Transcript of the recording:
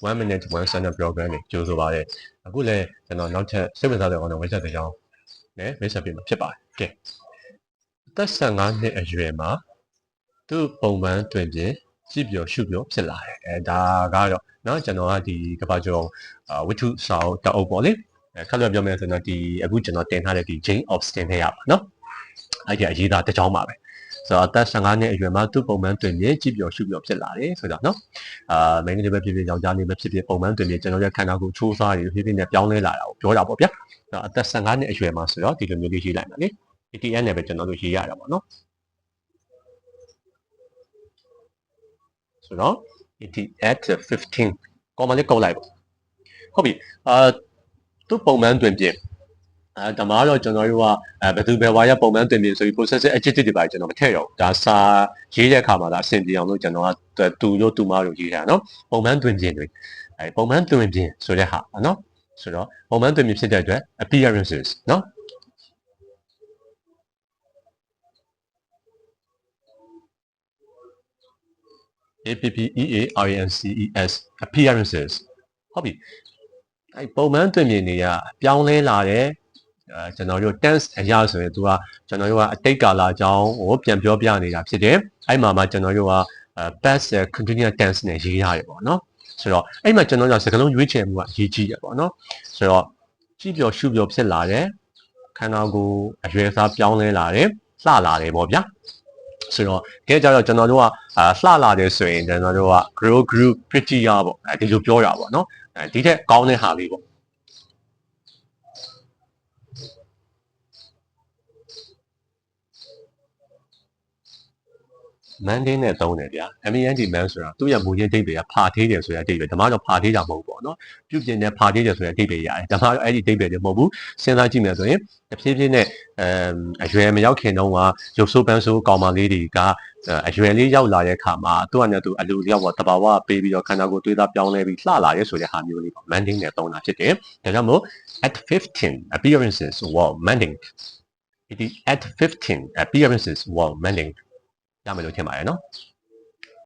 1 minute 1 second program တွေကြိုးဆိုပါတယ်အခုလည်းကျွန်တော်နောက်ထပ်စိတ်ဝင်စားတဲ့အောင်တော့ဝက်ချက်တစ်ကြောင်းနဲ့မိတ်ဆက်ပေးမှာဖြစ်ပါတယ်ကဲအသက်15နှစ်အရွယ်မှာသူ့ပုံမှန်တွင်ပြင်ကြည့်ပြောရှုပြောဖြစ်လာတယ်ဒါကတော့เนาะကျွန်တော်ကဒီကဘာကျော်ဝိထုစာအုပ်တအုပ်ပေါ့လေခက်လွယ်ပြောမယ်ဆိုတော့ဒီအခုကျွန်တော်တင်ထားတဲ့ဒီ Jane Austen နဲ့ရပါเนาะအဲ့ဒီအရေးသားတစ်ကြောင်းပါပဲဆိုတော့အသက်15နှစ်အရွယ်မှာသူ့ပုံမှန်တွင်ပြင်ကြည့်ပြောရှုပြောဖြစ်လာတယ်ဆိုတော့เนาะမိန်းကလေးပဲဖြစ်ဖြစ်ယောက်ျားလေးပဲဖြစ်ဖြစ်ပုံမှန်တွင်ပြင်ကျွန်တော်ရဲ့ခန္ဓာကိုယ်ချိုးစားရည်ဖြစ်ဖြစ်နဲ့ပြောင်းလဲလာတာကိုပြောတာပေါ့ဗျာအသက်15နှစ်အရွယ်မှာဆိုတော့ဒီလိုမျိုးလေးရေးလိုက်ပါလေ ATN နဲ့ပဲကျွန်တော်တို့ရေးရတာပေါ့เนาะဆိုတော့ at 15 comma လေးကောက်လိုက်ပါဟုတ်ပြီသူ့ပုံမှန်တွင်ပြင်ဒါမှတော့ကျွန်တော်တို့ကဘယ်သူဘယ်ဝါရပုံမှန်တွင်ပြင်ဆိုပြီး process adjective တွေပါကျွန်တော်မထည့်တော့ဘူးဒါစာရေးတဲ့အခါမှာဒါအဆင်ပြေအောင်လို့ကျွန်တော်ကသူတို့သူမတို့ရေးတာเนาะပုံမှန်တွင်ပြင်တွေပုံမှန်တွင်ပြင်ဆိုတဲ့ဟာเนาะဆိုတော့ပုံမှန်တွင်ပြင်ဖြစ်တဲ့အတွက် appearances เนาะappearances appearances ဟုတ်ပြီပုံမှန်တွင်ပြင်တွေကပြောင်းလဲလာတယ်ကျွန်တော်တို့ tense အရာဆိုရင်သူကကျွန်တော်တို့ကအတိတ်ကာလအကြောင်းကိုပြန်ပြောပြနေတာဖြစ်တယ်အဲ့မှာကျွန်တော်တို့က past continuous tense နဲ့ရေးရတယ်ပေါ့နော်ဆိုတော့အဲ့မှာကျွန်တော်တို့စကားလုံးရွေးချယ်မှုကရေးကြည့်ရပေါ့နော်ဆိုတော့ကြည့်ပြောရှုပြောဖြစ်လာတယ်ခန္ဓာကိုယ်အရွယ်အစားပြောင်းလဲလာတယ်လှလာတယ်ပေါ့ဗျာဆိုတော့ကဲကြတော့ကျွန်တော်တို့ကလှလာတယ်ဆိုရင်ကျွန်တော်တို့က grow group prettier ပေါ့ဒီလိုပြောတာပေါ့နော်ဒီထက်ကောင်းတဲ့ဟာလေးပေါ့မန်တင်းနဲ့သုံးတယ်ဗျာ MEND man ဆိုတာသူ့ရဲ့မူရင်းအဓိပ္ပာယ်ကဖာထေးတယ်ဆိုတဲ့အဓိပ္ပာယ်ဒါမှတော့ဖာထေးတာမဟုတ်ပေါ့နော်ပြုပြင်တဲ့ဖာထေးတယ်ဆိုတဲ့အဓိပ္ပာယ်ရတယ်ဒါမှတော့အဲ့ဒီအဓိပ္ပာယ်တွေမဟုတ်ဘူးစဉ်းစားကြည့်မယ်ဆိုရင်တဖြည်းဖြည်းနဲ့အရွယ်မရောက်ခင်တုန်းကရုပ်ဆိုးပန်းဆိုးကောင်မလေးတွေကအရွယ်လေးရောက်လာတဲ့အခါမှာသူ့အနေနဲ့သူအလူလျောက်ပေါ့တဘာဝပေးပြီးတော့ခန္ဓာကိုယ်သွေးသားပြောင်းလဲပြီးလှလာရဲဆိုတဲ့ဟာမျိုးလေးပေါ့ mending နဲ့သုံးတာဖြစ်တယ်ဒါကြောင့်မို့ at 15 appearances were mending it is at 15 appearances were mending ရမယ်လို့ထင်ပါတယ်နော်